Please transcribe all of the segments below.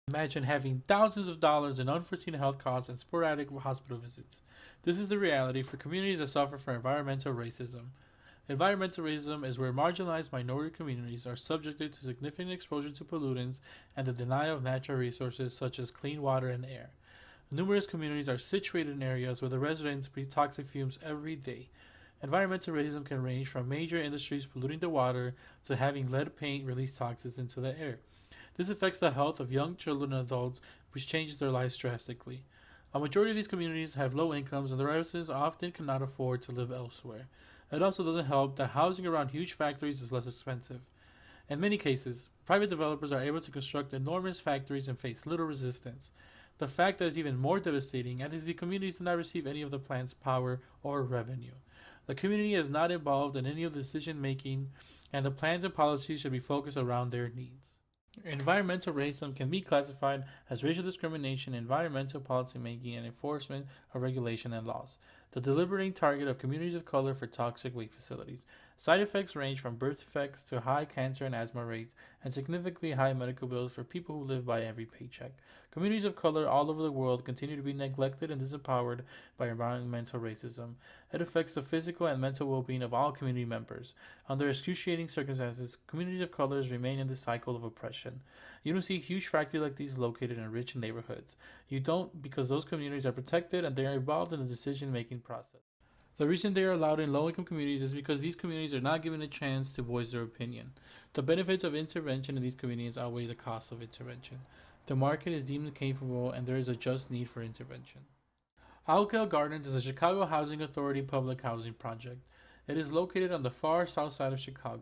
Imagine having thousands of dollars in unforeseen health costs and sporadic hospital visits. This is the reality for communities that suffer from environmental racism. Environmental racism is where marginalized minority communities are subjected to significant exposure to pollutants and the denial of natural resources such as clean water and air. Numerous communities are situated in areas where the residents breathe toxic fumes every day. Environmental racism can range from major industries polluting the water to having lead paint release toxins into the air. This affects the health of young children and adults, which changes their lives drastically. A majority of these communities have low incomes, and the residents often cannot afford to live elsewhere. It also doesn't help that housing around huge factories is less expensive. In many cases, private developers are able to construct enormous factories and face little resistance. The fact that is even more devastating is the communities do not receive any of the plant's power or revenue. The community is not involved in any of the decision making, and the plans and policies should be focused around their needs. Environmental racism can be classified as racial discrimination in environmental policymaking and enforcement of regulation and laws. The deliberating target of communities of color for toxic waste facilities. Side effects range from birth defects to high cancer and asthma rates, and significantly high medical bills for people who live by every paycheck. Communities of color all over the world continue to be neglected and disempowered by environmental racism. It affects the physical and mental well-being of all community members. Under excruciating circumstances, communities of colors remain in this cycle of oppression. You don't see huge factories like these located in rich neighborhoods. You don't because those communities are protected and they are involved in the decision-making process. The reason they are allowed in low-income communities is because these communities are not given a chance to voice their opinion. The benefits of intervention in these communities outweigh the cost of intervention. The market is deemed capable and there is a just need for intervention. Alkell Gardens is a Chicago Housing Authority public housing project. It is located on the far south side of Chicago.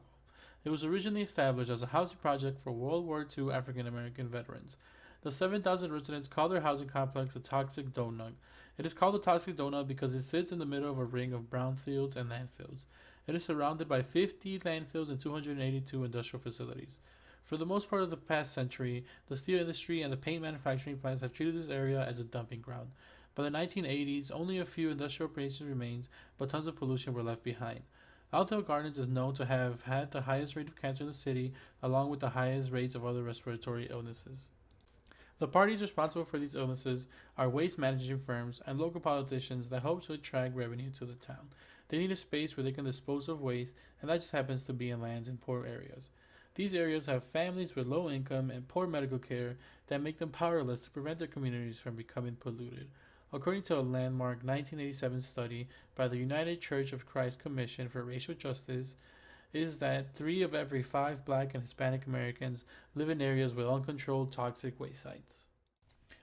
It was originally established as a housing project for World War II African American veterans. The 7,000 residents call their housing complex a toxic donut. It is called a toxic donut because it sits in the middle of a ring of brownfields and landfills. It is surrounded by 50 landfills and 282 industrial facilities. For the most part of the past century, the steel industry and the paint manufacturing plants have treated this area as a dumping ground. By the 1980s, only a few industrial operations remained, but tons of pollution were left behind. Alkell Gardens is known to have had the highest rate of cancer in the city, along with the highest rates of other respiratory illnesses. The parties responsible for these illnesses are waste management firms and local politicians that hope to attract revenue to the town. They need a space where they can dispose of waste, and that just happens to be in lands in poor areas. These areas have families with low income and poor medical care that make them powerless to prevent their communities from becoming polluted. According to a landmark 1987 study by the United Church of Christ Commission for Racial Justice, is that 3 of every 5 black and Hispanic Americans live in areas with uncontrolled toxic waste sites.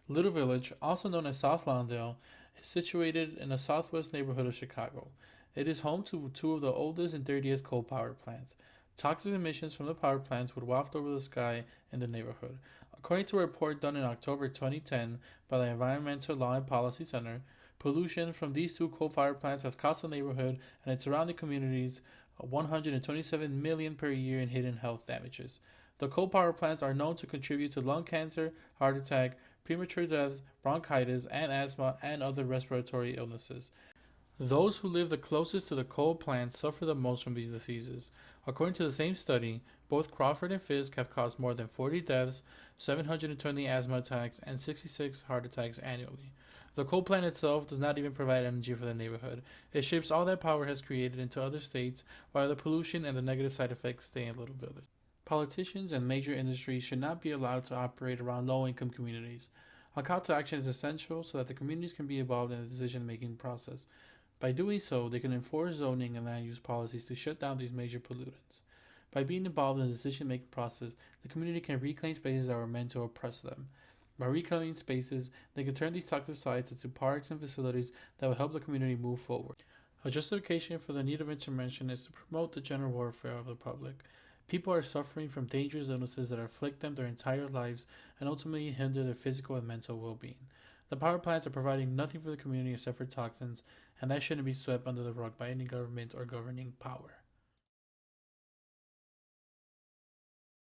Little Village, also known as South Lawndale, is situated in a southwest neighborhood of Chicago. It is home to 2 of the oldest and dirtiest coal power plants. Toxic emissions from the power plants would waft over the sky in the neighborhood. According to a report done in October 2010 by the Environmental Law and Policy Center, pollution from these 2 coal-fired plants has cost the neighborhood and its surrounding communities $127 million per year in hidden health damages. The coal power plants are known to contribute to lung cancer, heart attack, premature death, bronchitis, and asthma, and other respiratory illnesses. Those who live the closest to the coal plants suffer the most from these diseases. According to the same study, both Crawford and Fisk have caused more than 40 deaths, 720 asthma attacks, and 66 heart attacks annually. The coal plant itself does not even provide energy for the neighborhood. It ships all that power has created into other states, while the pollution and the negative side effects stay in Little Village. Politicians and major industries should not be allowed to operate around low-income communities. A call to action is essential so that the communities can be involved in the decision-making process. By doing so, they can enforce zoning and land use policies to shut down these major pollutants. By being involved in the decision-making process, the community can reclaim spaces that were meant to oppress them. By reclaiming spaces, they can turn these toxic sites into parks and facilities that will help the community move forward. A justification for the need of intervention is to promote the general welfare of the public. People are suffering from dangerous illnesses that afflict them their entire lives and ultimately hinder their physical and mental well-being. The power plants are providing nothing for the community except for toxins, and that shouldn't be swept under the rug by any government or governing power.